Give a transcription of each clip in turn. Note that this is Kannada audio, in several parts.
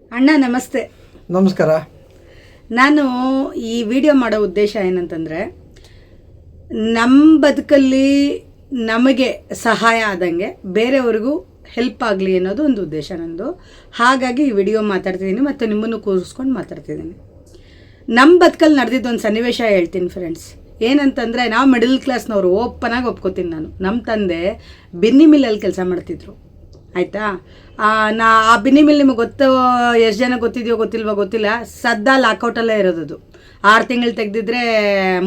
ಅಣ್ಣ ನಮಸ್ತೆ. ನಮಸ್ಕಾರ. ನಾನು ಈ ವಿಡಿಯೋ ಮಾಡೋ ಉದ್ದೇಶ ಏನಂತಂದರೆ, ನಮ್ಮ ಬದುಕಲ್ಲಿ ನಮಗೆ ಸಹಾಯ ಆದಂಗೆ ಬೇರೆಯವ್ರಿಗೂ ಹೆಲ್ಪ್ ಆಗಲಿ ಅನ್ನೋದು ಒಂದು ಉದ್ದೇಶ ನಂದು. ಹಾಗಾಗಿ ಈ ವಿಡಿಯೋ ಮಾತಾಡ್ತಿದ್ದೀನಿ ಮತ್ತು ನಿಮ್ಮನ್ನು ಕೂರಿಸ್ಕೊಂಡು ಮಾತಾಡ್ತಿದ್ದೀನಿ. ನಮ್ಮ ಬದುಕಲ್ಲಿ ನಡೆದಿದ್ದು ಒಂದು ಸನ್ನಿವೇಶ ಹೇಳ್ತೀನಿ ಫ್ರೆಂಡ್ಸ್. ಏನಂತಂದರೆ, ನಾವು ಮಿಡಲ್ ಕ್ಲಾಸ್ನವರು, ಓಪನಾಗಿ ಒಪ್ಕೋತೀನಿ ನಾನು. ನಮ್ಮ ತಂದೆ ಬಿನ್ನಿ ಮಿಲ್ಲಲ್ಲಿ ಕೆಲಸ ಮಾಡ್ತಿದ್ರು, ಆಯಿತಾ. ಆ ಬಿನ್ನಿ ಮಿಲ್ ನಿಮಗೆ ಎಷ್ಟು ಜನ ಗೊತ್ತಿದೆಯೋ ಗೊತ್ತಿಲ್ಲ. ಸದ್ದಾ ಲಾಕೌಟಲ್ಲೇ ಇರೋದು. 6 ತಿಂಗಳು ತೆಗೆದಿದ್ರೆ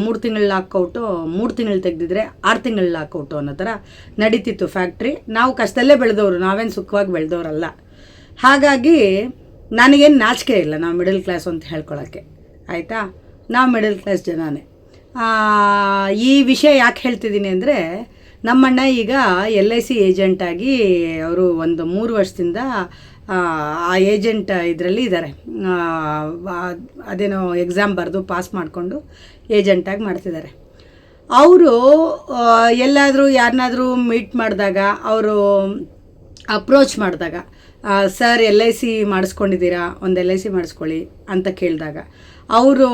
3 ತಿಂಗಳು ಲಾಕೌಟು, 3 ತಿಂಗಳು ತೆಗೆದಿದ್ರೆ 6 ತಿಂಗಳು ಲಾಕೌಟು ಅನ್ನೋ ಥರ ನಡೀತಿತ್ತು ಫ್ಯಾಕ್ಟ್ರಿ. ನಾವು ಕಷ್ಟದಲ್ಲೇ ಬೆಳೆದವರು, ನಾವೇನು ಸುಖವಾಗಿ ಬೆಳೆದವರಲ್ಲ. ಹಾಗಾಗಿ ನನಗೇನು ನಾಚಿಕೆ ಇಲ್ಲ ನಾವು ಮಿಡಲ್ ಕ್ಲಾಸು ಅಂತ ಹೇಳ್ಕೊಳಕ್ಕೆ, ಆಯಿತಾ. ನಾವು ಮಿಡಲ್ ಕ್ಲಾಸ್ ಜನನೇ. ಈ ವಿಷಯ ಯಾಕೆ ಹೇಳ್ತಿದ್ದೀನಿ ಅಂದರೆ, ನಮ್ಮಣ್ಣ ಈಗ LIC ಏಜೆಂಟಾಗಿ ಅವರು ಒಂದು 3 ವರ್ಷದಿಂದ ಆ ಏಜೆಂಟ್ ಇದರಲ್ಲಿ ಇದ್ದಾರೆ. ಅದೇನೋ ಎಕ್ಸಾಮ್ ಬರೆದು ಪಾಸ್ ಮಾಡಿಕೊಂಡು ಏಜೆಂಟಾಗಿ ಮಾಡ್ತಿದ್ದಾರೆ. ಅವರು ಎಲ್ಲಾದರೂ ಯಾರನ್ನಾದರೂ ಮೀಟ್ ಮಾಡಿದಾಗ, ಅವರು ಅಪ್ರೋಚ್ ಮಾಡಿದಾಗ, ಸರ್ LIC ಮಾಡಿಸ್ಕೊಂಡಿದ್ದೀರಾ, ಒಂದು LIC ಮಾಡಿಸ್ಕೊಳ್ಳಿ ಅಂತ ಕೇಳಿದಾಗ, ಅವರು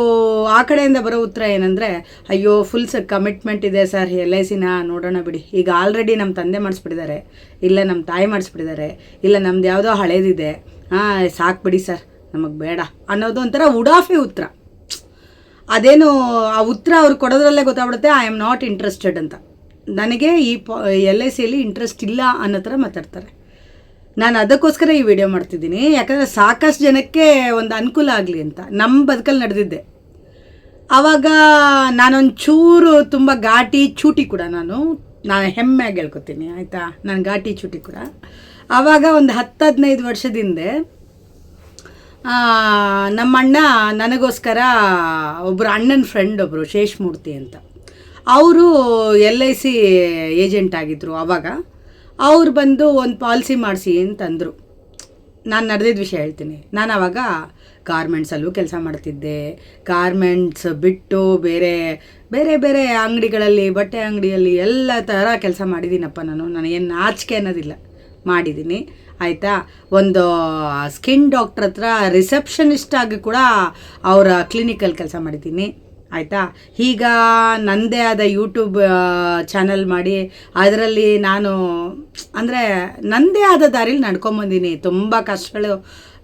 ಆ ಕಡೆಯಿಂದ ಬರೋ ಉತ್ತರ ಏನಂದರೆ, ಅಯ್ಯೋ ಫುಲ್ ಕಮಿಟ್ಮೆಂಟ್ ಇದೆ ಸರ್, LICನ ನೋಡೋಣ ಬಿಡಿ, ಈಗ ಆಲ್ರೆಡಿ ನಮ್ಮ ತಂದೆ ಮಾಡಿಸ್ಬಿಟ್ಟಿದ್ದಾರೆ, ಇಲ್ಲ ನಮ್ಮ ತಾಯಿ ಮಾಡಿಸ್ಬಿಟ್ಟಿದ್ದಾರೆ, ಇಲ್ಲ ನಮ್ದು ಯಾವುದೋ ಹಳೇದಿದೆ, ಸಾಕು ಬಿಡಿ ಸರ್, ನಮಗೆ ಬೇಡ ಅನ್ನೋದು ಒಂಥರ ಉಡಾಫಿ ಉತ್ತರ. ಅದೇನು ಆ ಉತ್ತರ ಅವ್ರು ಕೊಡೋದ್ರಲ್ಲೇ ಗೊತ್ತಾಗ್ಬಿಡುತ್ತೆ, ಐ ಆಮ್ ನಾಟ್ ಇಂಟ್ರೆಸ್ಟೆಡ್ ಅಂತ. ನನಗೆ ಈ LICಯಲ್ಲಿ ಇಂಟ್ರೆಸ್ಟ್ ಇಲ್ಲ ಅನ್ನೋ ಥರ ಮಾತಾಡ್ತಾರೆ. ನಾನು ಅದಕ್ಕೋಸ್ಕರ ಈ ವಿಡಿಯೋ ಮಾಡ್ತಿದ್ದೀನಿ, ಯಾಕಂದರೆ ಸಾಕಷ್ಟು ಜನಕ್ಕೆ ಒಂದು ಅನುಕೂಲ ಆಗಲಿ ಅಂತ. ನಮ್ಮ ಬದುಕಲ್ಲಿ ನಡೆದಿದ್ದೆ. ಆವಾಗ ನಾನೊಂಚೂರು ತುಂಬ ಘಾಟಿ ಚೂಟಿ ಕೂಡ, ನಾನು ಹೆಮ್ಮೆಯಾಗಿ ಹೇಳ್ಕೊತೀನಿ, ಆಯಿತಾ. ನಾನು ಘಾಟಿ ಚೂಟಿ ಕೂಡ. ಆವಾಗ ಒಂದು 10-15 ವರ್ಷದಿಂದ ನಮ್ಮಣ್ಣ ನನಗೋಸ್ಕರ ಒಬ್ಬರು ಅಣ್ಣನ ಫ್ರೆಂಡ್ ಒಬ್ಬರು ಶೇಷಮೂರ್ತಿ ಅಂತ, ಅವರು LIC ಏಜೆಂಟ್ ಆಗಿದ್ದರು. ಆವಾಗ ಅವ್ರು ಬಂದು ಒಂದು ಪಾಲಿಸಿ ಮಾಡಿಸಿ ಅಂತಂದರು. ನಾನು ನಡೆದಿದ್ದ ವಿಷಯ ಹೇಳ್ತೀನಿ. ನಾನು ಆವಾಗ ಗಾರ್ಮೆಂಟ್ಸಲ್ಲೂ ಕೆಲಸ ಮಾಡ್ತಿದ್ದೆ. ಗಾರ್ಮೆಂಟ್ಸ್ ಬಿಟ್ಟು ಬೇರೆ ಬೇರೆ ಬೇರೆ ಅಂಗಡಿಗಳಲ್ಲಿ, ಬಟ್ಟೆ ಅಂಗಡಿಯಲ್ಲಿ ಎಲ್ಲ ಥರ ಕೆಲಸ ಮಾಡಿದ್ದೀನಪ್ಪ ನಾನು. ನನಗೇನು ನಾಚಿಕೆ ಅನ್ನೋದಿಲ್ಲ, ಮಾಡಿದ್ದೀನಿ, ಆಯಿತಾ. ಒಂದು ಸ್ಕಿನ್ ಡಾಕ್ಟ್ರ್ ಹತ್ರ ರಿಸೆಪ್ಷನಿಸ್ಟ್ ಆಗಿ ಕೂಡ ಅವರ ಕ್ಲಿನಿಕಲ್ಲಿ ಕೆಲಸ ಮಾಡಿದ್ದೀನಿ, ಆಯಿತಾ. ಈಗ ನನ್ನದೇ ಆದ ಯೂಟ್ಯೂಬ್ ಚಾನಲ್ ಮಾಡಿ ಅದರಲ್ಲಿ ನಾನು ಅಂದರೆ ನನ್ನದೇ ಆದ ದಾರಿಲಿ ನಡ್ಕೊಂಬಂದಿನಿ. ತುಂಬ ಕಷ್ಟಗಳು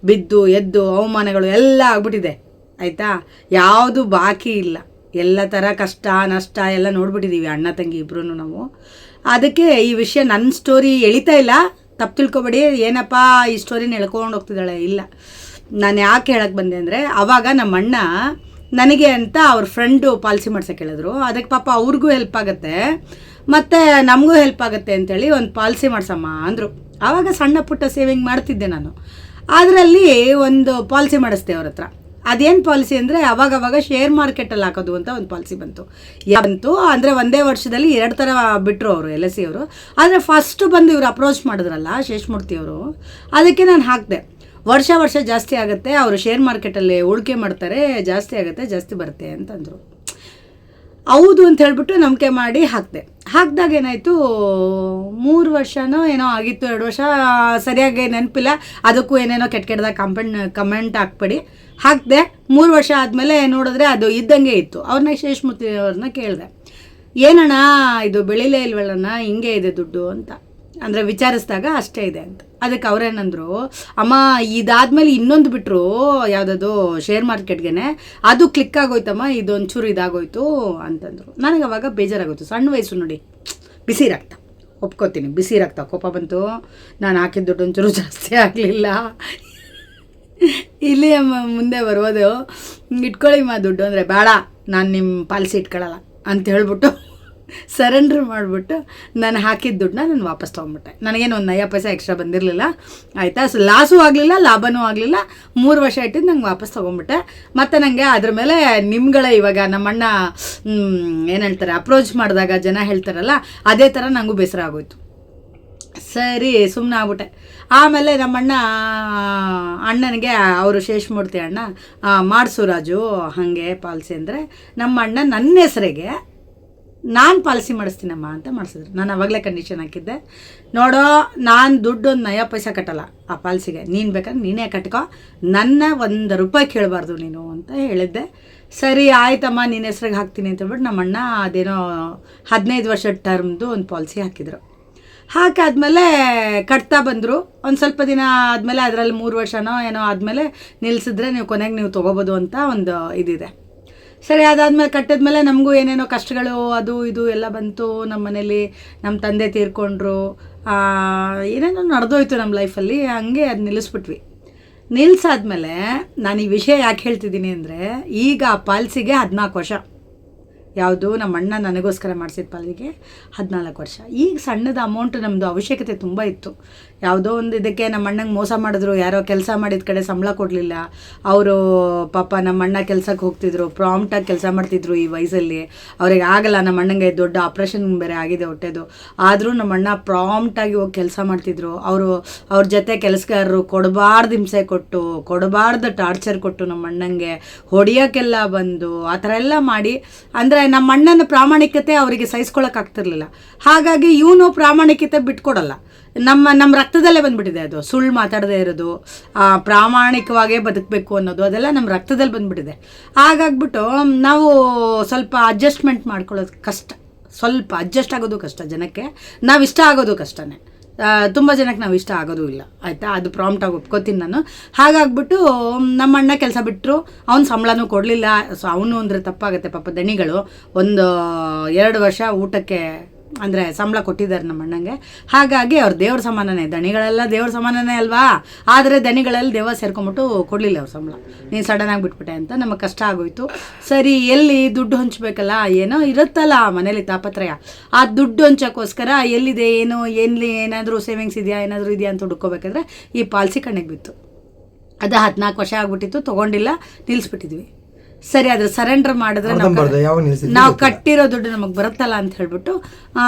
ಬಿದ್ದು ಎದ್ದು ಅವಮಾನಗಳು ಎಲ್ಲ ಆಗ್ಬಿಟ್ಟಿದೆ, ಆಯಿತಾ. ಯಾವುದು ಬಾಕಿ ಇಲ್ಲ, ಎಲ್ಲ ಥರ ಕಷ್ಟ ನಷ್ಟ ಎಲ್ಲ ನೋಡ್ಬಿಟ್ಟಿದ್ದೀವಿ ಅಣ್ಣ ತಂಗಿ ಇಬ್ಬರೂ ನಾವು. ಅದಕ್ಕೆ ಈ ವಿಷಯ ನನ್ನ ಸ್ಟೋರಿ ಎಳಿತಾ ಇಲ್ಲ, ತಪ್ಪು ತಿಳ್ಕೊಬೇಡಿ. ಏನಪ್ಪ ಈ ಸ್ಟೋರಿನ ಎಳ್ಕೊಂಡು ಹೋಗ್ತಿದ್ದಾಳೆ, ಇಲ್ಲ. ನಾನು ಯಾಕೆ ಹೇಳಕ್ಕೆ ಬಂದೆ ಅಂದರೆ, ಆವಾಗ ನಮ್ಮ ಅಣ್ಣ ನನಗೆ ಅಂತ ಅವ್ರ ಫ್ರೆಂಡು ಪಾಲಿಸಿ ಮಾಡ್ಸೋಕೆ ಹೇಳಿದ್ರು. ಅದಕ್ಕೆ ಪಾಪ ಅವ್ರಿಗೂ ಹೆಲ್ಪ್ ಆಗುತ್ತೆ ಮತ್ತು ನಮಗೂ ಹೆಲ್ಪ್ ಆಗುತ್ತೆ ಅಂತೇಳಿ ಒಂದು ಪಾಲಿಸಿ ಮಾಡ್ಸಮ್ಮ ಅಂದರು. ಆವಾಗ ಸಣ್ಣ ಪುಟ್ಟ ಸೇವಿಂಗ್ ಮಾಡ್ತಿದ್ದೆ ನಾನು. ಅದರಲ್ಲಿ ಒಂದು ಪಾಲಿಸಿ ಮಾಡಿಸ್ದೆ ಅವ್ರ ಹತ್ರ. ಅದೇನು ಪಾಲಿಸಿ ಅಂದರೆ, ಅವಾಗವಾಗ ಶೇರ್ ಮಾರ್ಕೆಟಲ್ಲಿ ಹಾಕೋದು ಅಂತ ಒಂದು ಪಾಲಿಸಿ ಬಂತು. ಅಂದರೆ ಒಂದೇ ವರ್ಷದಲ್ಲಿ 2 ಥರ ಬಿಟ್ಟರು ಅವರು LIC ಅವರು. ಆದರೆ ಫಸ್ಟು ಬಂದು ಇವರು ಅಪ್ರೋಚ್ ಮಾಡಿದ್ರಲ್ಲ ಶೇಷಮೂರ್ತಿಯವರು, ಅದಕ್ಕೆ ನಾನು ಹಾಕಿದೆ. ವರ್ಷ ಜಾಸ್ತಿ ಆಗುತ್ತೆ, ಅವರು ಶೇರ್ ಮಾರ್ಕೆಟಲ್ಲಿ ಉಳಿಕೆ ಮಾಡ್ತಾರೆ, ಜಾಸ್ತಿ ಆಗುತ್ತೆ, ಜಾಸ್ತಿ ಬರುತ್ತೆ ಅಂತಂದರು. ಹೌದು ಅಂತ ಹೇಳ್ಬಿಟ್ಟು ನಂಬಿಕೆ ಮಾಡಿ ಹಾಕಿದಾಗ ಏನಾಯಿತು, 3 ವರ್ಷನೋ ಏನೋ ಆಗಿತ್ತು, 2 ವರ್ಷ ಸರಿಯಾಗಿ ನೆನಪಿಲ್ಲ. ಅದಕ್ಕೂ ಏನೇನೋ ಕೆಟ್ಟದಾಗ ಕಮೆಂಟ್ ಹಾಕ್ಬೇಡಿ. ಹಾಕಿದೆ. 3 ವರ್ಷ ಆದಮೇಲೆ ನೋಡಿದ್ರೆ ಅದು ಇದ್ದಂಗೆ ಇತ್ತು. ಅವ್ರನ್ನ ಶೇಷಮೂರ್ತಿ ಅವ್ರನ್ನ ಕೇಳಿದೆ, ಏನಣ್ಣ ಇದು ಬೆಳಿಲೇ ಇಲ್ವಲ್ಲಣ್ಣ, ಹಿಂಗೆ ಇದೆ ದುಡ್ಡು ಅಂತ. ಅಂದರೆ ವಿಚಾರಿಸಿದಾಗ ಅಷ್ಟೇ ಇದೆ ಅಂತ. ಅದಕ್ಕೆ ಅವರೇನಂದ್ರು, ಅಮ್ಮ ಇದಾದ್ಮೇಲೆ ಇನ್ನೊಂದು ಬಿಟ್ಟರು, ಯಾವುದದು ಶೇರ್ ಮಾರ್ಕೆಟ್ಗೆ, ಅದು ಕ್ಲಿಕ್ ಆಗೋಯ್ತಮ್ಮ, ಇದೊಂಚೂರು ಇದಾಗೋಯ್ತು ಅಂತಂದರು. ನನಗೆ ಅವಾಗ ಬೇಜಾರಾಗೋಯ್ತು. ಸಣ್ಣ ವಯಸ್ಸು ನೋಡಿ, ಬಿಸಿ ರಕ್ತ, ಒಪ್ಕೋತೀನಿ, ಬಿಸಿ ರಕ್ತ, ಕೋಪ ಬಂತು. ನಾನು ಹಾಕಿದ ದುಡ್ಡು ಒಂಚೂರು ಜಾಸ್ತಿ ಆಗಲಿಲ್ಲ. ಇಲ್ಲಿ ಮುಂದೆ ಬರೋದು, ಇಟ್ಕೊಳ್ಳಿಮ್ಮ ದುಡ್ಡು ಅಂದರೆ, ಬೇಡ ನಾನು ನಿಮ್ಮ ಪಾಲಿಸಿ ಇಟ್ಕೊಳ್ಳಲ್ಲ ಅಂತ ಹೇಳ್ಬಿಟ್ಟು ಸರೆಂಡ್ರ್ ಮಾಡಿಬಿಟ್ಟು ನಾನು ಹಾಕಿದ ದುಡ್ಡನ್ನ ನಾನು ವಾಪಸ್ ತೊಗೊಂಡ್ಬಿಟ್ಟೆ. ನನಗೇನು ಒಂದು 9 ಪೈಸೆ ಎಕ್ಸ್ಟ್ರಾ ಬಂದಿರಲಿಲ್ಲ, ಆಯಿತಾ. ಲಾಸೂ ಆಗಲಿಲ್ಲ, ಲಾಭನೂ ಆಗಲಿಲ್ಲ. 3 ವರ್ಷ ಇಟ್ಟಿದ್ದು ನಂಗೆ ವಾಪಸ್ ತೊಗೊಂಡ್ಬಿಟ್ಟೆ. ಮತ್ತು ನನಗೆ ಅದ್ರ ಮೇಲೆ ನಿಮ್ಗಳೇ ಇವಾಗ ನಮ್ಮಣ್ಣ ಏನು ಹೇಳ್ತಾರೆ, ಅಪ್ರೋಚ್ ಮಾಡಿದಾಗ ಜನ ಹೇಳ್ತಾರಲ್ಲ, ಅದೇ ಥರ ನನಗೂ ಬೇಸರ ಆಗೋಯ್ತು. ಸರಿ ಸುಮ್ಮನೆ ಆಗ್ಬಿಟ್ಟೆ. ಆಮೇಲೆ ನಮ್ಮಣ್ಣ ಅಣ್ಣನಿಗೆ, ಅವರು ಶೇಷಮೂರ್ತಿ ಅಣ್ಣ, ಮಾಡಿಸು ರಾಜು ಹಾಗೆ ಪಾಲಿಸಿ ಅಂದರೆ, ನಮ್ಮ ಅಣ್ಣ ನನ್ನ ಹೆಸರಿಗೆ ನಾನು ಪಾಲಿಸಿ ಮಾಡಿಸ್ತೀನಮ್ಮ ಅಂತ ಮಾಡಿಸಿದ್ರು. ನಾನು ಅವಾಗಲೇ ಕಂಡೀಷನ್ ಹಾಕಿದ್ದೆ, ನೋಡೋ ನಾನು ದುಡ್ಡು ಒಂದು ನಯ ಪೈಸಾ ಕಟ್ಟಲ್ಲ ಆ ಪಾಲಿಸಿಗೆ, ನೀನು ಬೇಕಾದ್ರೆ ನೀನೇ ಕಟ್ಕೋ, ನನ್ನ ₹1 ಕೇಳಬಾರ್ದು ನೀನು ಅಂತ ಹೇಳಿದ್ದೆ. ಸರಿ ಆಯ್ತಮ್ಮ ನಿನ್ನ ಹೆಸ್ರಿಗೆ ಹಾಕ್ತೀನಿ ಅಂತ ಹೇಳ್ಬಿಟ್ಟು ನಮ್ಮ ಅಣ್ಣ ಅದೇನೋ 15 ವರ್ಷದ ಟರ್ಮ್ದು ಒಂದು ಪಾಲಿಸಿ ಹಾಕಿದರು. ಹಾಕಾದ್ಮೇಲೆ ಕಟ್ತಾ ಬಂದರು. ಒಂದು ಸ್ವಲ್ಪ ದಿನ ಆದಮೇಲೆ ಅದರಲ್ಲಿ 3 ವರ್ಷನೋ ಏನೋ ಆದಮೇಲೆ ನಿಲ್ಲಿಸಿದ್ರೆ ನೀವು ಕೊನೆಗೆ ನೀವು ತೊಗೋಬೋದು ಅಂತ ಒಂದು ಇದಿದೆ. ಸರಿ ಅದಾದಮೇಲೆ ಕಟ್ಟಿದ್ಮೇಲೆ ನಮಗೂ ಏನೇನೋ ಕಷ್ಟಗಳು ಅದು ಇದು ಎಲ್ಲ ಬಂತು. ನಮ್ಮ ಮನೇಲಿ ನಮ್ಮ ತಂದೆ ತೀರ್ಕೊಂಡ್ರು, ಏನೇನೋ ನಡೆದೋಯ್ತು ನಮ್ಮ ಲೈಫಲ್ಲಿ. ಹಂಗೆ ಅದು ನಿಲ್ಲಿಸ್ಬಿಟ್ವಿ. ನಿಲ್ಲಿಸಾದ್ಮೇಲೆ ನಾನು ಈ ವಿಷಯ ಯಾಕೆ ಹೇಳ್ತಿದ್ದೀನಿ ಅಂದರೆ, ಈಗ ಆ ಪಾಲಿಸಿಗೆ 14 ವರ್ಷ. ಯಾವುದು ನಮ್ಮ ಅಣ್ಣ ನನಗೋಸ್ಕರ ಮಾಡಿಸಿದ ಪಾಲಿಗೆ 14 ವರ್ಷ. ಈಗ ಸಣ್ಣದ ಅಮೌಂಟ್, ನಮ್ಮದು ಅವಶ್ಯಕತೆ ತುಂಬ ಇತ್ತು. ಯಾವುದೋ ಒಂದು ಇದಕ್ಕೆ ನಮ್ಮ ಅಣ್ಣಂಗೆ ಮೋಸ ಮಾಡಿದ್ರು, ಯಾರೋ ಕೆಲಸ ಮಾಡಿದ ಕಡೆ ಸಂಬಳ ಕೊಡಲಿಲ್ಲ. ಅವರು ಪಾಪ ನಮ್ಮ ಅಣ್ಣ ಕೆಲಸಕ್ಕೆ ಹೋಗ್ತಿದ್ರು, ಪ್ರಾಂಪ್ಟಾಗಿ ಕೆಲಸ ಮಾಡ್ತಿದ್ರು. ಈ ವಯಸ್ಸಲ್ಲಿ ಅವ್ರಿಗೆ ಆಗಲ್ಲ. ನಮ್ಮ ಅಣ್ಣಂಗೆ ದೊಡ್ಡ ಆಪ್ರೇಷನ್ ಬೇರೆ ಆಗಿದೆ ಹೊಟ್ಟೆದು. ಆದರೂ ನಮ್ಮ ಅಣ್ಣ ಪ್ರಾಂಪ್ಟಾಗಿ ಹೋಗಿ ಕೆಲಸ ಮಾಡ್ತಿದ್ರು. ಅವ್ರ ಜೊತೆ ಕೆಲಸಗಾರರು ಕೊಡಬಾರ್ದು ಹಿಂಸೆ ಕೊಟ್ಟು, ಕೊಡಬಾರ್ದು ಟಾರ್ಚರ್ ಕೊಟ್ಟು, ನಮ್ಮ ಅಣ್ಣಂಗೆ ಹೊಡಿಯೋಕ್ಕೆಲ್ಲ ಬಂದು ಆ ಥರ ಎಲ್ಲ ಮಾಡಿ, ಅಂದರೆ ನಮ್ಮ ಅಣ್ಣನ ಪ್ರಾಮಾಣಿಕತೆ ಅವರಿಗೆ ಸಹಿಸ್ಕೊಳ್ಳೋಕ್ಕಾಗ್ತಿರ್ಲಿಲ್ಲ. ಹಾಗಾಗಿ ಇವನು ಪ್ರಾಮಾಣಿಕತೆ ಬಿಟ್ಕೊಡಲ್ಲ. ನಮ್ಮ ರಕ್ತದಲ್ಲೇ ಬಂದುಬಿಟ್ಟಿದೆ ಅದು. ಸುಳ್ಳು ಮಾತಾಡದೇ ಇರೋದು, ಪ್ರಾಮಾಣಿಕವಾಗೇ ಬದುಕಬೇಕು ಅನ್ನೋದು, ಅದೆಲ್ಲ ನಮ್ಮ ರಕ್ತದಲ್ಲಿ ಬಂದುಬಿಟ್ಟಿದೆ. ಹಾಗಾಗ್ಬಿಟ್ಟು ನಾವು ಸ್ವಲ್ಪ ಅಡ್ಜಸ್ಟ್ಮೆಂಟ್ ಮಾಡ್ಕೊಳ್ಳೋದು ಕಷ್ಟ, ಸ್ವಲ್ಪ ಅಡ್ಜಸ್ಟ್ ಆಗೋದು ಕಷ್ಟ. ಜನಕ್ಕೆ ನಾವು ಇಷ್ಟ ಆಗೋದು ಕಷ್ಟನೇ. ತುಂಬ ಜನಕ್ಕೆ ನಾವು ಇಷ್ಟ ಆಗೋದು ಇಲ್ಲ, ಆಯಿತಾ. ಅದು ಪ್ರಾಂಪ್ಟಾಗಿ ಒಪ್ಕೋತೀನಿ ನಾನು. ಹಾಗಾಗ್ಬಿಟ್ಟು ನಮ್ಮ ಅಣ್ಣ ಕೆಲಸ ಬಿಟ್ಟರು, ಅವ್ನು ಸಂಬಳನೂ ಕೊಡಲಿಲ್ಲ. ಸೊ ಅವನು ಅಂದರೆ ತಪ್ಪಾಗುತ್ತೆ ಪಾಪ. ದಣಿಗಳು 1-2 ವರ್ಷ ಊಟಕ್ಕೆ ಅಂದರೆ ಸಂಬಳ ಕೊಟ್ಟಿದ್ದಾರೆ ನಮ್ಮ ಅಣ್ಣಂಗೆ. ಹಾಗಾಗಿ ಅವ್ರು ದೇವ್ರ ಸಮಾನನೇ, ದಣಿಗಳೆಲ್ಲ ದೇವ್ರ ಸಮಾನನೇ ಅಲ್ವಾ. ಆದರೆ ದಣಿಗಳಲ್ಲಿ ದೇವ ಸೇರ್ಕೊಂಬಿಟ್ಟು ಕೊಡಲಿಲ್ಲ ಅವ್ರ ಸಂಬಳ. ನೀನು ಸಡನ್ನಾಗಿ ಬಿಟ್ಬಿಟ್ಟೆ ಅಂತ ನಮಗೆ ಕಷ್ಟ ಆಗೋಯ್ತು. ಸರಿ ಎಲ್ಲಿ ದುಡ್ಡು ಹಂಚ್ಬೇಕಲ್ಲ, ಏನೋ ಇರುತ್ತಲ್ಲ ಮನೇಲಿ ತಾಪತ್ರಯ, ಆ ದುಡ್ಡು ಹಂಚೋಕ್ಕೋಸ್ಕರ ಎಲ್ಲಿದೆ ಏನಾದರೂ ಸೇವಿಂಗ್ಸ್ ಇದೆಯಾ, ಏನಾದರೂ ಇದೆಯಾ ಅಂತ ಹುಡ್ಕೋಬೇಕಾದ್ರೆ ಈ ಪಾಲಿಸಿ ಕಣ್ಣಿಗೆ ಬಿತ್ತು. ಅದು 14 ವರ್ಷ ಆಗ್ಬಿಟ್ಟಿತ್ತು, ತೊಗೊಂಡಿಲ್ಲ, ನಿಲ್ಲಿಸ್ಬಿಟ್ಟಿದ್ವಿ. ಸರಿ ಅದ್ರ ಸರೆಂಡರ್ ಮಾಡಿದ್ರೆ ನಾವು ಕಟ್ಟಿರೋ ದುಡ್ಡು ನಮಗೆ ಬರುತ್ತಲ್ಲ ಅಂತ ಹೇಳ್ಬಿಟ್ಟು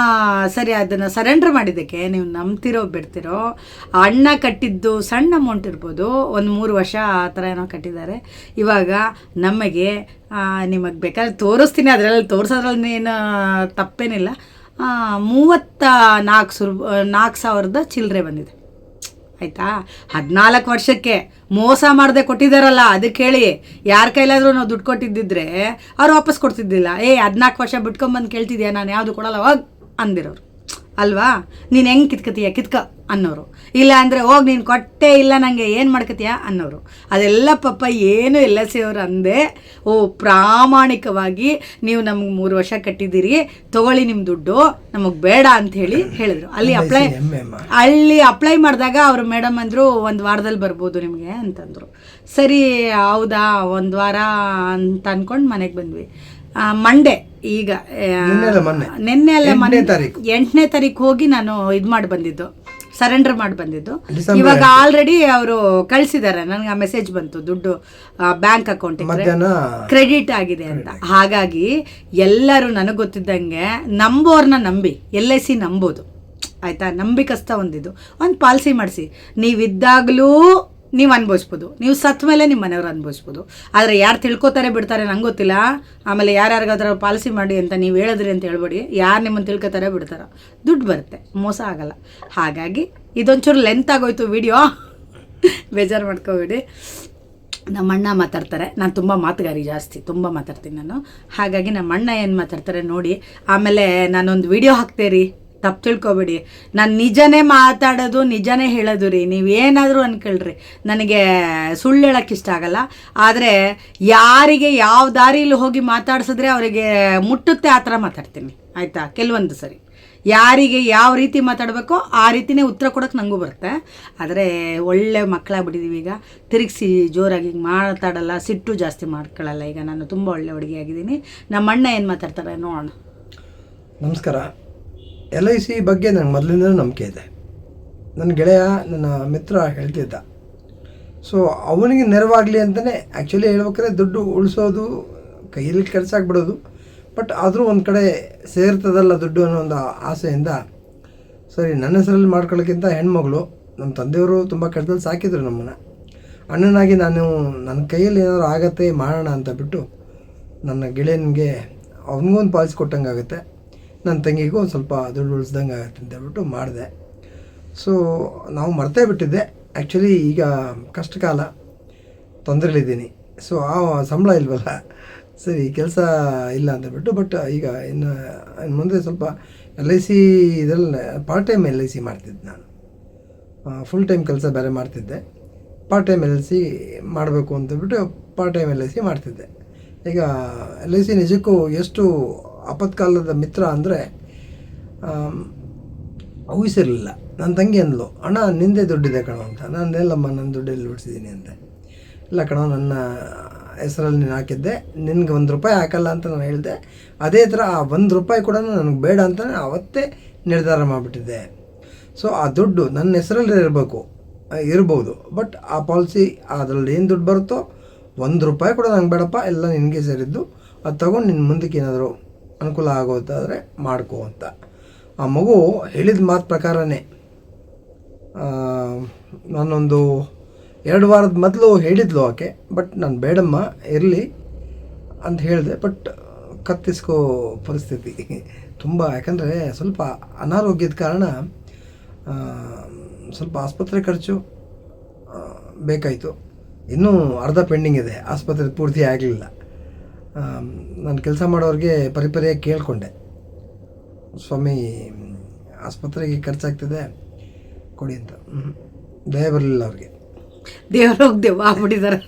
ಸರಿ ಅದನ್ನು ಸರೆಂಡರ್ ಮಾಡಿದ್ದಕ್ಕೆ ನೀವು ನಂಬ್ತಿರೋ ಬಿಡ್ತಿರೋ, ಅಣ್ಣ ಕಟ್ಟಿದ್ದು ಸಣ್ಣ ಅಮೌಂಟ್ ಇರ್ಬೋದು, ಒಂದು 3 ವರ್ಷ ಆ ಥರ ಏನೋ ಕಟ್ಟಿದ್ದಾರೆ. ಇವಾಗ ನಮಗೆ ನಿಮಗೆ ಬೇಕಾದ್ರೆ ತೋರಿಸ್ತೀನಿ, ಅದರಲ್ಲಿ ತೋರಿಸೋದ್ರಲ್ಲಿ ಏನು ತಪ್ಪೇನಿಲ್ಲ. 34,000 ಚಿಲ್ಲರೆ ಬಂದಿದೆ, ಆಯಿತಾ. 14 ವರ್ಷಕ್ಕೆ ಮೋಸ ಮಾಡದೆ ಕೊಟ್ಟಿದ್ದಾರಲ್ಲ, ಅದಕ್ಕೆ ಹೇಳಿ. ಯಾರ ಕೈಲಾದರೂ ನಾವು ದುಡ್ಡು ಕೊಟ್ಟಿದ್ದಿದ್ರೆ ಅವ್ರು ವಾಪಸ್ ಕೊಡ್ತಿದ್ದಿಲ್ಲ. 14 ವರ್ಷ ಬಿಟ್ಕೊಂಬಂದು ಕೇಳ್ತಿದ್ಯಾ, ನಾನು ಯಾವುದು ಕೊಡಲ್ಲ ಹೋಗಿ ಅಂದಿರೋರು ಅಲ್ವಾ. ನೀನು ಹೆಂಗೆ ಕಿತ್ಕ ಅನ್ನೋರು. ಇಲ್ಲ ಅಂದರೆ ಹೋಗಿ ನೀನು ಕೊಟ್ಟೇ ಇಲ್ಲ ನನಗೆ ಏನು ಮಾಡ್ಕತೀಯ ಅನ್ನೋರು. ಅದೆಲ್ಲ ಪಾಪ ಏನು LIC ಅವರು ಅಂದೆ, ಪ್ರಾಮಾಣಿಕವಾಗಿ ನೀವು ನಮ್ಗೆ 3 ವರ್ಷ ಕಟ್ಟಿದ್ದೀರಿ, ತೊಗೊಳ್ಳಿ ನಿಮ್ಮ ದುಡ್ಡು, ನಮಗೆ ಬೇಡ ಅಂಥೇಳಿ ಹೇಳಿದರು. ಅಲ್ಲಿ ಅಪ್ಲೈ ಮಾಡಿದಾಗ ಅವರು ಮೇಡಮ್ ಅಂದರು 1 ವಾರದಲ್ಲಿ ಬರ್ಬೋದು ನಿಮಗೆ ಅಂತಂದರು. ಸರಿ ಹೌದಾ 1 ವಾರ ಅಂತ ಅಂದ್ಕೊಂಡು ಮನೆಗೆ ಬಂದ್ವಿ. ಮಂಡೇ ಈಗ ನಿನ್ನೆ ಅಲ್ಲ 8ನೇ ತಾರೀಕು ಹೋಗಿ ನಾನು ಇದು ಮಾಡಿ ಬಂದಿದ್ದು, ಸರೆಂಡರ್ ಮಾಡಿ ಬಂದಿದ್ದು. ಇವಾಗ ಆಲ್ರೆಡಿ ಅವರು ಕಳಿಸಿದ್ದಾರೆ ನನಗೆ, ಆ ಮೆಸೇಜ್ ಬಂತು, ದುಡ್ಡು ಬ್ಯಾಂಕ್ ಅಕೌಂಟಿಗೆ ಕ್ರೆಡಿಟ್ ಆಗಿದೆ ಅಂತ. ಹಾಗಾಗಿ ಎಲ್ಲರೂ ನನಗೆ ಗೊತ್ತಿದ್ದಂಗೆ ನಂಬೋರ್ನ ನಂಬಿ LIC ನಂಬೋದು, ಆಯಿತಾ. ನಂಬಿಕಸ್ತ ಒಂದು ಪಾಲಿಸಿ ಮಾಡಿಸಿ. ನೀವಿದ್ದಾಗಲೂ ನೀವು ಅನುಭವಿಸ್ಬೋದು, ನೀವು ಸತ್ತ ಮೇಲೆ ನಿಮ್ಮ ಮನೆಯವ್ರು ಅನುಭವಿಸ್ಬೋದು. ಆದರೆ ಯಾರು ತಿಳ್ಕೊತಾರೆ ಬಿಡ್ತಾರೆ ನಂಗೆ ಗೊತ್ತಿಲ್ಲ. ಆಮೇಲೆ ಯಾರ್ಯಾರಿಗಾದ್ರೂ ಪಾಲಿಸಿ ಮಾಡಿ ಅಂತ ನೀವು ಹೇಳಿದ್ರಿ ಅಂತ ಹೇಳ್ಬೇಡಿ. ಯಾರು ನಿಮ್ಮನ್ನು ತಿಳ್ಕೊತಾರೆ ಬಿಡ್ತಾರೋ, ದುಡ್ಡು ಬರುತ್ತೆ, ಮೋಸ ಆಗಲ್ಲ. ಹಾಗಾಗಿ ಇದೊಂಚೂರು ಲೆಂತ್ ಆಗೋಯ್ತು ವಿಡಿಯೋ, ಬೇಜಾರು ಮಾಡ್ಕೋಬೇಡಿ. ನಮ್ಮ ಅಣ್ಣ ಮಾತಾಡ್ತಾರೆ, ನಾನು ತುಂಬ ಮಾತುಗಾರಿ, ಜಾಸ್ತಿ ತುಂಬ ಮಾತಾಡ್ತೀನಿ ನಾನು. ಹಾಗಾಗಿ ನಮ್ಮ ಅಣ್ಣ ಏನು ಮಾತಾಡ್ತಾರೆ ನೋಡಿ. ಆಮೇಲೆ ನಾನೊಂದು ವಿಡಿಯೋ ಹಾಕ್ತೇರಿ, ತಪ್ಪು ತಿಳ್ಕೊಬೇಡಿ. ನಾನು ನಿಜನೇ ಮಾತಾಡೋದು, ನಿಜನೇ ಹೇಳೋದು ರೀ. ನೀವೇನಾದರೂ ಅನ್ಕೊಳ್ರಿ, ನನಗೆ ಸುಳ್ಳು ಹೇಳೋಕ್ಕೆ ಇಷ್ಟ ಆಗಲ್ಲ. ಆದರೆ ಯಾರಿಗೆ ಯಾವ ದಾರಿಯಲ್ಲಿ ಹೋಗಿ ಮಾತಾಡ್ಸಿದ್ರೆ ಅವರಿಗೆ ಮುಟ್ಟುತ್ತೆ ಆ ಥರ ಮಾತಾಡ್ತೀನಿ, ಆಯಿತಾ. ಕೆಲವೊಂದು ಸರಿ ಯಾರಿಗೆ ಯಾವ ರೀತಿ ಮಾತಾಡಬೇಕೋ ಆ ರೀತಿಯೇ ಉತ್ತರ ಕೊಡೋಕ್ಕೆ ನನಗೂ ಬರುತ್ತೆ. ಆದರೆ ಒಳ್ಳೆ ಮಕ್ಕಳಾಗ್ಬಿಟ್ಟಿದ್ದೀವಿ ಈಗ, ತಿರುಗಿಸಿ ಜೋರಾಗಿ ಮಾತಾಡಲ್ಲ, ಸಿಟ್ಟು ಜಾಸ್ತಿ ಮಾಡ್ಕೊಳ್ಳಲ್ಲ. ಈಗ ನಾನು ತುಂಬ ಒಳ್ಳೆ ಹುಡುಗಿಯಾಗಿದ್ದೀನಿ. ನಮ್ಮ ಅಣ್ಣ ಏನು ಮಾತಾಡ್ತಾರೆ ನೋಡೋಣ. ನಮಸ್ಕಾರ. LIC ಬಗ್ಗೆ ನನಗೆ ಮೊದಲಿಂದಲೂ ನಂಬಿಕೆ ಇದೆ. ನನ್ನ ಗೆಳೆಯ, ನನ್ನ ಮಿತ್ರ ಹೇಳ್ತಿದ್ದ. ಸೊ ಅವನಿಗೆ ನೆರವಾಗಲಿ ಅಂತಲೇ ಆ್ಯಕ್ಚುಲಿ ಹೇಳ್ಬೇಕಾದ್ರೆ ದುಡ್ಡು ಉಳಿಸೋದು, ಕೈಯಲ್ಲಿ ಖರ್ಚಾಗ್ಬಿಡೋದು, ಬಟ್ ಆದರೂ ಒಂದು ಕಡೆ ಸೇರ್ತದಲ್ಲ ದುಡ್ಡು ಅನ್ನೋ ಒಂದು ಆಸೆಯಿಂದ ಸರಿ ನನ್ನ ಹೆಸರಲ್ಲಿ ಮಾಡ್ಕೊಳ್ಳೋಕ್ಕಿಂತ ಹೆಣ್ಮಗಳು, ನಮ್ಮ ತಂದೆಯವರು ತುಂಬ ಕಷ್ಟದಲ್ಲಿ ಸಾಕಿದ್ರು ನಮ್ಮನ್ನು. ಅಣ್ಣನಾಗಿ ನಾನು ನನ್ನ ಕೈಯಲ್ಲಿ ಏನಾದರೂ ಆಗತ್ತೆ ಮಾಡೋಣ ಅಂತ ಬಿಟ್ಟು ನನ್ನ ಗೆಳೆಯನಿಗೆ ಅವನಿಗೊಂದು ಪಾಲಿಸಿ ಕೊಟ್ಟಂಗೆ ಆಗುತ್ತೆ. ನನ್ನ ತಂಗಿಗೂ ಒಂದು ಸ್ವಲ್ಪ ದುಡ್ಡು ಉಳಿಸ್ದಂಗೆ ಆಗುತ್ತೆ ಅಂತ ಹೇಳ್ಬಿಟ್ಟು ಮಾಡಿದೆ. ಸೊ ನಾವು ಮರ್ತೇ ಬಿಟ್ಟಿದ್ದೆ ಆ್ಯಕ್ಚುಲಿ. ಈಗ ಕಷ್ಟಕಾಲ, ತೊಂದರೆಲಿದ್ದೀನಿ. ಸೊ ಆ ಸಂಬಳ ಇಲ್ವಲ್ಲ, ಸರಿ ಕೆಲಸ ಇಲ್ಲ ಅಂತಬಿಟ್ಟು. ಬಟ್ ಈಗ ಇನ್ನು ಮುಂದೆ ಸ್ವಲ್ಪ LIC ಇದರಲ್ಲಿ ಪಾರ್ಟ್ ಟೈಮ್ LIC ಮಾಡ್ತಿದ್ದೆ ನಾನು. ಫುಲ್ ಟೈಮ್ ಕೆಲಸ ಬೇರೆ ಮಾಡ್ತಿದ್ದೆ, ಪಾರ್ಟ್ ಟೈಮ್ LIC ಮಾಡಬೇಕು ಅಂತಬಿಟ್ಟು ಪಾರ್ಟ್ ಟೈಮ್ LIC ಮಾಡ್ತಿದ್ದೆ. ಈಗ LIC ನಿಜಕ್ಕೂ ಎಷ್ಟು ಆಪತ್ಕಾಲದ ಮಿತ್ರ ಅಂದರೆ ಊಹಿಸಿರಲಿಲ್ಲ. ನನ್ನ ತಂಗಿ ಅಂದ್ಲು, ಅಣ್ಣ ನಿಂದೇ ದುಡ್ಡಿದೆ ಕಣೋ ಅಂತ. ನಾನು ಎಲ್ಲಮ್ಮ ನನ್ನ ದುಡ್ಡಲ್ಲಿ ಉಳಿಸಿದ್ದೀನಿ ಅಂತೆ. ಇಲ್ಲ ಕಣೋ, ನನ್ನ ಹೆಸರಲ್ಲಿ ನೀನು ಹಾಕಿದ್ದೆ, ನಿನ್ಗೆ ₹1 ಹಾಕಲ್ಲ ಅಂತ ನಾನು ಹೇಳಿದೆ. ಅದೇ ಥರ ಆ ₹1 ಕೂಡ ನನಗೆ ಬೇಡ ಅಂತ ಅವತ್ತೇ ನಿರ್ಧಾರ ಮಾಡಿಬಿಟ್ಟಿದ್ದೆ. ಸೊ ಆ ದುಡ್ಡು ನನ್ನ ಹೆಸರಲ್ಲಿ ಇರ್ಬೋದು, ಬಟ್ ಆ ಪಾಲಿಸಿ ಅದರಲ್ಲಿ ಏನು ದುಡ್ಡು ಬರುತ್ತೋ ₹1 ಕೂಡ ನಂಗೆ ಬೇಡಪ್ಪ, ಎಲ್ಲ ನಿನಗೆ ಸೇರಿದ್ದು, ಅದು ತೊಗೊಂಡು ನಿನ್ನ ಮುಂದಕ್ಕೆ ಏನಾದರೂ ಅನುಕೂಲ ಆಗೋದಾದರೆ ಮಾಡ್ಕೋ ಅಂತ. ಆ ಮಗು ಹೇಳಿದ ಮಾತು ಪ್ರಕಾರನೇ ನಾನೊಂದು 2 ವಾರದ ಮೊದಲು ಹೇಳಿದ್ಲು ಆಕೆ. ಬಟ್ ನಾನು ಬೇಡಮ್ಮ ಇರಲಿ ಅಂತ ಹೇಳಿದೆ. ಬಟ್ ಕತ್ತಿಸ್ಕೋ ಪರಿಸ್ಥಿತಿ ತುಂಬ, ಯಾಕಂದರೆ ಸ್ವಲ್ಪ ಅನಾರೋಗ್ಯದ ಕಾರಣ ಸ್ವಲ್ಪ ಆಸ್ಪತ್ರೆ ಖರ್ಚು ಬೇಕಾಯಿತು. ಇನ್ನೂ ಅರ್ಧ ಪೆಂಡಿಂಗ್ ಇದೆ, ಆಸ್ಪತ್ರೆ ಪೂರ್ತಿ ಆಗಲಿಲ್ಲ. ನಾನು ಕೆಲಸ ಮಾಡೋರಿಗೆ ಪರಿಪರಿಯಾಗಿ ಕೇಳಿಕೊಂಡೆ, ಸ್ವಾಮಿ ಆಸ್ಪತ್ರೆಗೆ ಖರ್ಚಾಗ್ತದೆ ಕೊಡಿ ಅಂತ. ದಯ ಬರಲಿಲ್ಲ ಅವ್ರಿಗೆ. ದೇವ್ರೋಗಿ ದೆವ್ವ ಆಗ್ಬಿಟ್ಟಿದ್ದಾರೆ,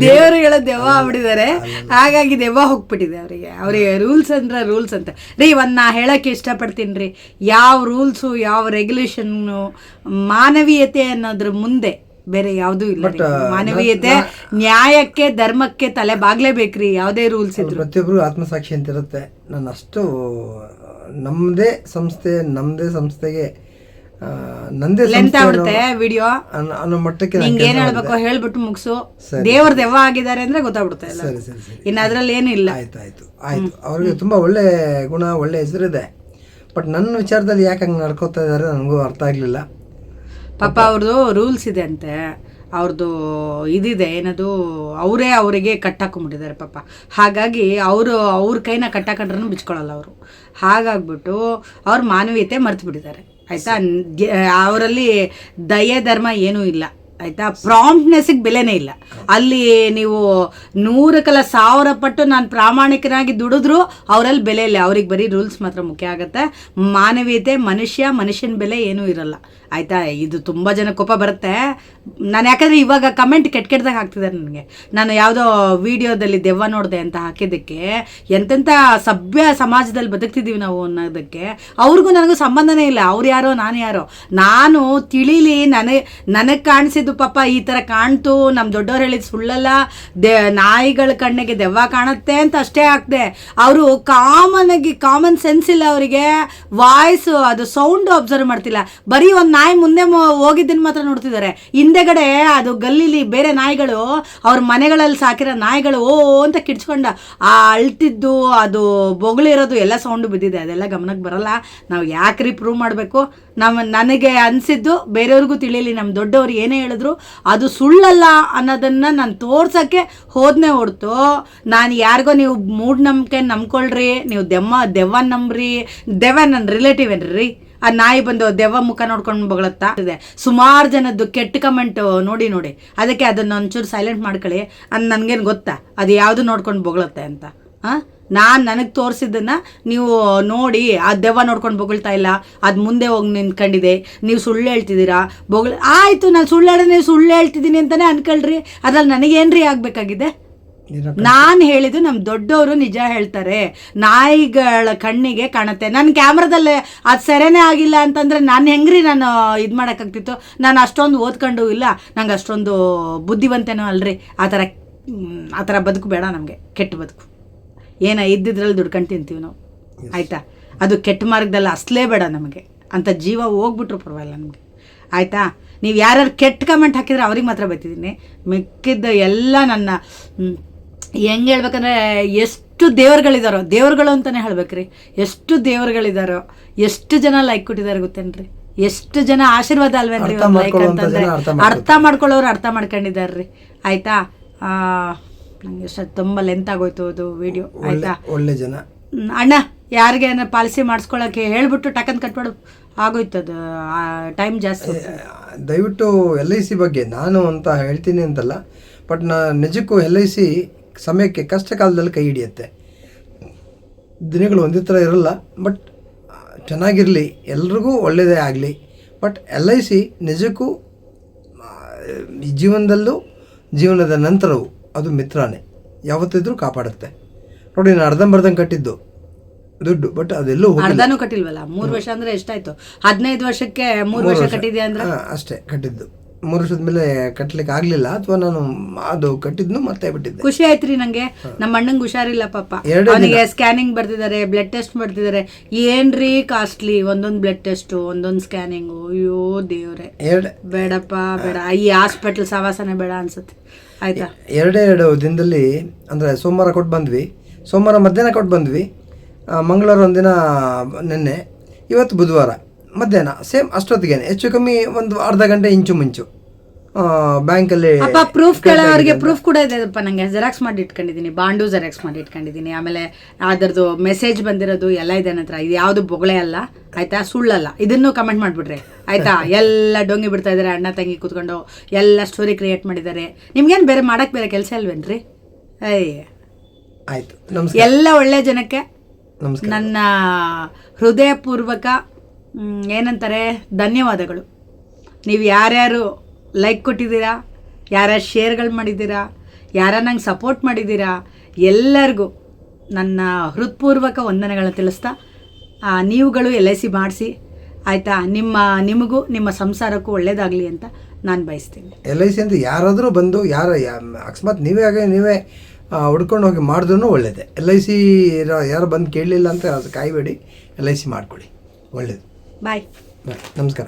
ದೇವರುಗಳ ದೆವ್ವ ಆಗ್ಬಿಟ್ಟಿದ್ದಾರೆ. ಹಾಗಾಗಿ ದೆವ್ವ ಹೋಗ್ಬಿಟ್ಟಿದೆ ಅವರಿಗೆ ರೂಲ್ಸ್ ಅಂದ್ರೆ ರೂಲ್ಸ್ ಅಂತ ರೀ. ಒಂದು ನಾ ಹೇಳೋಕ್ಕೆ ಇಷ್ಟಪಡ್ತೀನಿ ರೀ, ಯಾವ ರೂಲ್ಸು ಯಾವ ರೆಗ್ಯುಲೇಷನ್ನು ಮಾನವೀಯತೆ ಅನ್ನೋದ್ರ ಮುಂದೆ ಬೇರೆ ಯಾವುದೂ ಇಲ್ಲ. ಮಾನವೀಯತೆ, ನ್ಯಾಯಕ್ಕೆ, ಧರ್ಮಕ್ಕೆ ತಲೆ ಬಾಗ್ಲೇಬೇಕ್ರಿ ಯಾವುದೇ ರೂಲ್ಸ್ ಇದ್ರು. ಪ್ರತಿಯೊಬ್ಬರು ಆತ್ಮಸಾಕ್ಷಿ ಅಂತ ಇರುತ್ತೆ. ನಾನು ಅಷ್ಟು ನಮ್ಮದೇ ಸಂಸ್ಥೆಗೆ ನಂದೇ ವಿಡಿಯೋ ಅನ್ನೋ ಮಟ್ಟಕ್ಕೆ ನಿಂಗೆ ಏನ್ ಹೇಳ್ಬೇಕು ಹೇಳ್ಬಿಟ್ಟು ಮುಗಿಸು. ದೇವ್ರ ದೆವ್ವ ಆಗಿದ್ದಾರೆ ಅಂದ್ರೆ ಗೊತ್ತಾಗ್ಬಿಡುತ್ತೆ. ಇನ್ನು ಅದ್ರಲ್ಲಿ ಏನು ಇಲ್ಲ. ಆಯ್ತು ಅವ್ರಿಗೆ ತುಂಬಾ ಒಳ್ಳೆ ಗುಣ, ಒಳ್ಳೆ ಹೆಸರಿದೆ. ಬಟ್ ನನ್ನ ವಿಚಾರದಲ್ಲಿ ಯಾಕೆ ಹಂಗೆ ನಡ್ಕೋತಾ ಇದ್ದಾರೆ ನನಗೂ ಅರ್ಥ ಆಗ್ಲಿಲ್ಲ. ಪಾಪ ಅವ್ರದ್ದು ರೂಲ್ಸ್ ಇದೆ ಅಂತೆ, ಅವ್ರದ್ದು ಇದಿದೆ ಏನದು, ಅವರಿಗೆ ಕಟ್ಟಾಕೊಂಡ್ಬಿಟ್ಟಿದ್ದಾರೆ ಪಾಪ. ಹಾಗಾಗಿ ಅವ್ರ ಕೈನ ಕಟ್ಟಾಕೊಂಡ್ರೂ ಬಿಚ್ಕೊಳ್ಳಲ್ಲ ಅವರು. ಹಾಗಾಗ್ಬಿಟ್ಟು ಅವ್ರ ಮಾನವೀಯತೆ ಮರ್ತು ಬಿಟ್ಟಿದ್ದಾರೆ ಆಯಿತಾ. ಅವರಲ್ಲಿ ದಯೆ ಧರ್ಮ ಏನೂ ಇಲ್ಲ ಆಯಿತಾ. ಪ್ರಾಂಪ್ಟ್ನೆಸ್ಸಿಗೆ ಬೆಲೆನೇ ಇಲ್ಲ ಅಲ್ಲಿ. ನೀವು 100 ಪಟ್ಟು ನಾನು ಪ್ರಾಮಾಣಿಕನಾಗಿ ದುಡಿದ್ರು ಅವರಲ್ಲಿ ಬೆಲೆ ಇಲ್ಲ. ಅವ್ರಿಗೆ ಬರೀ ರೂಲ್ಸ್ ಮಾತ್ರ ಮುಖ್ಯ ಆಗುತ್ತೆ. ಮಾನವೀಯತೆ, ಮನುಷ್ಯನ ಬೆಲೆ ಏನೂ ಇರಲ್ಲ ಆಯಿತಾ. ಇದು ತುಂಬ ಜನ ಕೋಪ ಬರುತ್ತೆ. ನಾನು ಯಾಕಂದರೆ ಇವಾಗ ಕಮೆಂಟ್ ಕೆಟ್ಟದಾಗ ಹಾಕ್ತಿದ್ದಾರೆ ನನಗೆ. ನಾನು ಯಾವುದೋ ವಿಡಿಯೋದಲ್ಲಿ ದೆವ್ವ ನೋಡಿದೆ ಅಂತ ಹಾಕಿದ್ದಕ್ಕೆ, ಎಂತೆಂಥ ಸಭ್ಯ ಸಮಾಜದಲ್ಲಿ ಬದುಕ್ತಿದ್ದೀವಿ ನಾವು ಅನ್ನೋದಕ್ಕೆ ಅವ್ರಿಗೂ ನನಗೂ ಸಂಬಂಧನೇ ಇಲ್ಲ. ಅವ್ರು ಯಾರೋ ನಾನು ಯಾರೋ, ನಾನು ತಿಳಿಲಿ, ನನಗೆ ಕಾಣಿಸಿದ್ದು ಪಾಪ ಈ ಥರ ಕಾಣ್ತು, ನಮ್ಮ ದೊಡ್ಡವ್ರು ಹೇಳಿದ ಸುಳ್ಳಲ್ಲ, ನಾಯಿಗಳ ಕಣ್ಣಿಗೆ ದೆವ್ವ ಕಾಣುತ್ತೆ ಅಂತ ಅಷ್ಟೇ ಹಾಕ್ದೆ. ಅವರು ಕಾಮನ್ ಸೆನ್ಸ್ ಇಲ್ಲ ಅವರಿಗೆ. ವಾಯ್ಸು ಅದು ಸೌಂಡು ಅಬ್ಸರ್ವ್ ಮಾಡ್ತಿಲ್ಲ. ಬರೀ ಒಂದು ನಾಯಿ ಮುಂದೆ ಹೋಗಿದ್ದನ್ನು ಮಾತ್ರ ನೋಡ್ತಿದ್ದಾರೆ. ಹಿಂದೆಗಡೆ ಅದು ಗಲ್ಲಿಲಿ ಬೇರೆ ನಾಯಿಗಳು, ಅವ್ರ ಮನೆಗಳಲ್ಲಿ ಸಾಕಿರೋ ನಾಯಿಗಳು ಓ ಅಂತ ಕಿಡ್ಸ್ಕೊಂಡ ಆ ಅಳ್ತಿದ್ದು, ಅದು ಬೊಗಳಿರೋದು ಎಲ್ಲ ಸೌಂಡು ಬಿದ್ದಿದೆ. ಅದೆಲ್ಲ ಗಮನಕ್ಕೆ ಬರಲ್ಲ. ನಾವು ಯಾಕ್ರಿ ಪ್ರೂವ್ ಮಾಡಬೇಕು? ನನಗೆ ಅನಿಸಿದ್ದು ಬೇರೆಯವ್ರಿಗೂ ತಿಳಿಯಲಿ, ನಮ್ಮ ದೊಡ್ಡವ್ರು ಏನೇ ಹೇಳಿದ್ರು ಅದು ಸುಳ್ಳಲ್ಲ ಅನ್ನೋದನ್ನು ನಾನು ತೋರ್ಸೋಕ್ಕೆ ಹೋದನೇ ಹೊರ್ತು, ನಾನು ಯಾರಿಗೋ ನೀವು ಮೂಢನಂಬಿಕೆ ನಂಬ್ಕೊಳ್ರಿ, ನೀವು ದೆವ್ವ ನಂಬ್ರಿ. ದೆವ್ವ ನನ್ನ ರಿಲೇಟಿವ್ ಏನ್ರಿ? ಆ ನಾಯಿ ಬಂದು ದೆವ್ವ ಮುಖ ನೋಡ್ಕೊಂಡು ಬೊಗಳತ್ತಾ ಇದೆ. ಸುಮಾರು ಜನದ್ದು ಕೆಟ್ಟ ಕಮೆಂಟ್ ನೋಡಿ ಅದಕ್ಕೆ ಅದನ್ನು ಒಂಚೂರು ಸೈಲೆಂಟ್ ಮಾಡ್ಕೊಳ್ಳಿ. ನನಗೇನು ಗೊತ್ತಾ ಅದು ಯಾವುದು ನೋಡ್ಕೊಂಡು ಬೊಗಳತ್ತೆ ಅಂತ? ನನಗೆ ತೋರಿಸಿದ್ದನ್ನು ನೀವು ನೋಡಿ, ಆ ದೆವ್ವ ನೋಡ್ಕೊಂಡು ಬೊಗಳ್ತಾ ಇಲ್ಲ, ಅದು ಮುಂದೆ ಹೋಗಿ ನಿಂತ್ಕೊಂಡಿದೆ, ನೀವು ಸುಳ್ಳು ಹೇಳ್ತಿದ್ದೀರಾ. ಆಯಿತು, ನಾನು ನೀವು ಸುಳ್ಳು ಹೇಳ್ತಿದ್ದೀನಿ ಅಂತಲೇ ಅನ್ಕೊಳ್ರಿ. ಅದ್ರಲ್ಲಿ ನನಗೇನ್ರಿ ಆಗಬೇಕಾಗಿದೆ? ನಾನು ಹೇಳಿದ್ದು ನಮ್ಮ ದೊಡ್ಡವರು ನಿಜ ಹೇಳ್ತಾರೆ, ನಾಯಿಗಳ ಕಣ್ಣಿಗೆ ಕಾಣುತ್ತೆ. ನನ್ನ ಕ್ಯಾಮ್ರಾದಲ್ಲಿ ಅದು ಸೆರೆನೇ ಆಗಿಲ್ಲ ಅಂತಂದರೆ ನಾನು ಹೆಂಗ್ರಿ ಇದು ಮಾಡೋಕ್ಕಾಗ್ತಿತ್ತು? ನಾನು ಅಷ್ಟೊಂದು ಓದ್ಕೊಂಡು ಇಲ್ಲ, ನಂಗೆ ಅಷ್ಟೊಂದು ಬುದ್ಧಿವಂತೇನೋ ಅಲ್ರಿ. ಆ ಥರ ಬದುಕು ಬೇಡ ನಮಗೆ, ಕೆಟ್ಟ ಬದುಕು. ಇದ್ದಿದ್ರಲ್ಲಿ ದುಡ್ಕೊಂಡು ತಿಂತೀವಿ ನಾವು ಆಯಿತಾ. ಅದು ಕೆಟ್ಟ ಮಾರ್ಗದಲ್ಲಿ ಅಸಲೇ ಬೇಡ ನಮಗೆ. ಅಂಥ ಜೀವ ಹೋಗ್ಬಿಟ್ರು ಪರವಾಗಿಲ್ಲ ನಮಗೆ ಆಯಿತಾ. ನೀವು ಯಾರ್ಯಾರು ಕೆಟ್ಟ ಕಮೆಂಟ್ ಹಾಕಿದ್ರೆ ಅವ್ರಿಗೆ ಮಾತ್ರ ಬೈತಿದ್ದೀನಿ. ಮಿಕ್ಕಿದ್ದ ಎಲ್ಲ ನನ್ನ ಹೆಂಗೆ ಹೇಳ್ಬೇಕಂದ್ರೆ, ಎಷ್ಟು ದೇವರುಗಳಿದಾರೋ, ದೇವರುಗಳು ಅಂತಲೇ ಹೇಳ್ಬೇಕ್ರಿ. ಎಷ್ಟು ದೇವರುಗಳಿದಾರೋ, ಎಷ್ಟು ಜನ ಲೈಕ್ ಕೊಟ್ಟಿದ್ದಾರೆ ಗೊತ್ತೇನ್ರಿ? ಎಷ್ಟು ಜನ ಆಶೀರ್ವಾದ ಅಲ್ವೇನ್ರಿ ಒಂದು ಲೈಕ್ ಅಂತಂದರೆ? ಅರ್ಥ ಮಾಡ್ಕೊಳ್ಳೋರು ಅರ್ಥ ಮಾಡ್ಕೊಂಡಿದ್ದಾರ್ರಿ ಆಯಿತಾ. ನನಗೆ ತುಂಬ ಲೆಂತ್ ಆಗೋಯ್ತು ಅದು ವಿಡಿಯೋ ಆಯಿತಾ. ಒಳ್ಳೆ ಜನ ಅಣ್ಣ ಯಾರಿಗೆ ಪಾಲಿಸಿ ಮಾಡಿಸ್ಕೊಳಕ್ಕೆ ಹೇಳ್ಬಿಟ್ಟು ಟಕ್ಕನ್ ಕಟ್ಬಿಡು, ಆಗೋಯ್ತದು, ಟೈಮ್ ಜಾಸ್ತಿ ಹೋಗ್ತದೆ. ದಯವಿಟ್ಟು LIC ಬಗ್ಗೆ ನಾನು ಅಂತ ಹೇಳ್ತೀನಿ ಅಂತಲ್ಲ, ಬಟ್ ನಿಜಕ್ಕೂ LIC ಸಮಯಕ್ಕೆ ಕಷ್ಟ ಕಾಲದಲ್ಲಿ ಕೈ ಹಿಡಿಯುತ್ತೆ. ದಿನಗಳು ಒಂದೇ ಥರ ಇರಲ್ಲ, ಬಟ್ ಚೆನ್ನಾಗಿರಲಿ, ಎಲ್ರಿಗೂ ಒಳ್ಳೆಯದೇ ಆಗಲಿ. ಬಟ್ LIC ನಿಜಕ್ಕೂ ಈ ಜೀವನದಲ್ಲೂ ಜೀವನದ ನಂತರವೂ ಅದು ಮಿತ್ರನೇ, ಯಾವತ್ತಿದ್ರೂ ಕಾಪಾಡುತ್ತೆ. ನೋಡಿ, ನಾನು ಅರ್ಧಂಬರ್ಧಂಗೆ ಕಟ್ಟಿದ್ದು ದುಡ್ಡು, ಬಟ್ ಅದೆಲ್ಲೂ ಅರ್ಧನೂ ಕಟ್ಟಿಲ್ವಲ್ಲ. 3 ವರ್ಷ ಅಂದ್ರೆ ಎಷ್ಟಾಯ್ತು? 15 ವರ್ಷಕ್ಕೆ 3 ವರ್ಷ ಕಟ್ಟಿದ್ಯಾ ಅಂದ್ರೆ ಅಷ್ಟೇ ಕಟ್ಟಿದ್ದು. 3 ವರ್ಷದ ಮೇಲೆ ಕಟ್ಟಲಿಕ್ಕೆ ಆಗಲಿಲ್ಲ, ಅಥವಾ ನಾನು ಅದು ಕಟ್ಟಿದ್ನು ಮತ್ತೆ ಬಿಟ್ಟಿದ್ದೆ. ಖುಷಿ ಆಯ್ತ್ರಿ ನಂಗೆ. ನಮ್ಮ ಅಣ್ಣಂಗೆ ಹುಷಾರಿಲ್ಲ ಪಾಪ, ಅವನಿಗೆ ಸ್ಕ್ಯಾನಿಂಗ್ ಬರ್ತಿದ್ದಾರೆ, ಬ್ಲಡ್ ಟೆಸ್ಟ್ ಬರ್ತಿದ್ದಾರೆ. ಏನ್ರಿ ಕಾಸ್ಟ್ಲಿ ಒಂದೊಂದು ಬ್ಲಡ್ ಟೆಸ್ಟ್, ಒಂದೊಂದು ಸ್ಕ್ಯಾನಿಂಗು. ಅಯ್ಯೋ ದೇವ್ರೆ, ಬೇಡಪ್ಪ ಬೇಡ, ಈ ಹಾಸ್ಪಿಟಲ್ ಸವಾಸನೆ ಬೇಡ ಅನ್ಸುತ್ತೆ. ಆಯ್ತಾ, 2 ದಿನದಲ್ಲಿ ಅಂದರೆ ಸೋಮವಾರ ಕೊಟ್ಟು ಬಂದ್ವಿ, ಸೋಮವಾರ ಮಧ್ಯಾಹ್ನ ಕೊಟ್ಟು ಬಂದ್ವಿ, ಮಂಗಳವಾರ ಒಂದಿನ ನಿನ್ನೆ, ಇವತ್ತು ಬುಧವಾರ ಮಧ್ಯಾಹ್ನ ಸೇಮ್ ಅಷ್ಟೊತ್ತಿಗೇನೆ, ಹೆಚ್ಚು ಕಮ್ಮಿ ಒಂದು ಅರ್ಧ ಗಂಟೆ ಇಂಚು ಮುಂಚು ಬ್ಯಾಂಕಲ್ಲಿ. ಅಪ್ಪ ಪ್ರೂಫ್ ಕೇಳೋರಿಗೆ ಪ್ರೂಫ್ ಕೂಡ ಇದೆಪ್ಪ, ನನಗೆ ಜೆರಾಕ್ಸ್ ಮಾಡಿ ಇಟ್ಕೊಂಡಿದ್ದೀನಿ, ಬಾಂಡು ಜೆರಾಕ್ಸ್ ಮಾಡಿ ಇಟ್ಕೊಂಡಿದ್ದೀನಿ. ಆಮೇಲೆ ಅದರದ್ದು ಮೆಸೇಜ್ ಬಂದಿರೋದು ಎಲ್ಲ ಇದೆ ನನ್ನ ಹತ್ರ. ಇದು ಯಾವುದು ಬೊಗಳೆ ಅಲ್ಲ ಆಯ್ತಾ, ಸುಳ್ಳಲ್ಲ. ಇದನ್ನು ಕಮೆಂಟ್ ಮಾಡಿಬಿಡ್ರಿ ಆಯ್ತಾ. ಎಲ್ಲ ಡೊಂಗಿ ಬಿಡ್ತಾ ಇದ್ದಾರೆ, ಅಣ್ಣ ತಂಗಿ ಕೂತ್ಕೊಂಡು ಎಲ್ಲ ಸ್ಟೋರಿ ಕ್ರಿಯೇಟ್ ಮಾಡಿದ್ದಾರೆ. ನಿಮ್ಗೇನು ಬೇರೆ ಮಾಡೋಕ್ಕೆ ಬೇರೆ ಕೆಲಸ ಇಲ್ವೇನ್ರಿ? ಆಯಿತು, ನಮಸ್ಕಾರ. ಎಲ್ಲ ಒಳ್ಳೆ ಜನಕ್ಕೆ ನಮಸ್ಕಾರ. ನನ್ನ ಹೃದಯಪೂರ್ವಕ ಏನಂತಾರೆ ಧನ್ಯವಾದಗಳು. ನೀವು ಯಾರ್ಯಾರು ಲೈಕ್ ಕೊಟ್ಟಿದ್ದೀರಾ, ಯಾರ್ಯಾರು ಶೇರ್ಗಳು ಮಾಡಿದ್ದೀರಾ, ಯಾರ ನಂಗೆ ಸಪೋರ್ಟ್ ಮಾಡಿದ್ದೀರಾ, ಎಲ್ಲರಿಗೂ ನನ್ನ ಹೃತ್ಪೂರ್ವಕ ವಂದನೆಗಳನ್ನ ತಿಳಿಸ್ತಾ, ನೀವುಗಳು LIC ಮಾಡಿಸಿ ಆಯಿತಾ. ನಿಮಗೂ ನಿಮ್ಮ ಸಂಸಾರಕ್ಕೂ ಒಳ್ಳೇದಾಗಲಿ ಅಂತ ನಾನು ಬಯಸ್ತೀನಿ. LIC ಅಂತ ಯಾರಾದರೂ ಬಂದು ಅಕಸ್ಮಾತ್ ನೀವೇ ಹುಡ್ಕೊಂಡು ಹೋಗಿ ಮಾಡಿದ್ರೂ ಒಳ್ಳೇದೇ. LIC ಯಾರು ಬಂದು ಕೇಳಲಿಲ್ಲ ಅಂತ ಕಾಯಬೇಡಿ, LIC ಮಾಡಿಕೊಡಿ, ಒಳ್ಳೇದು. ಬಾಯ್. ನಮಸ್ಕಾರ.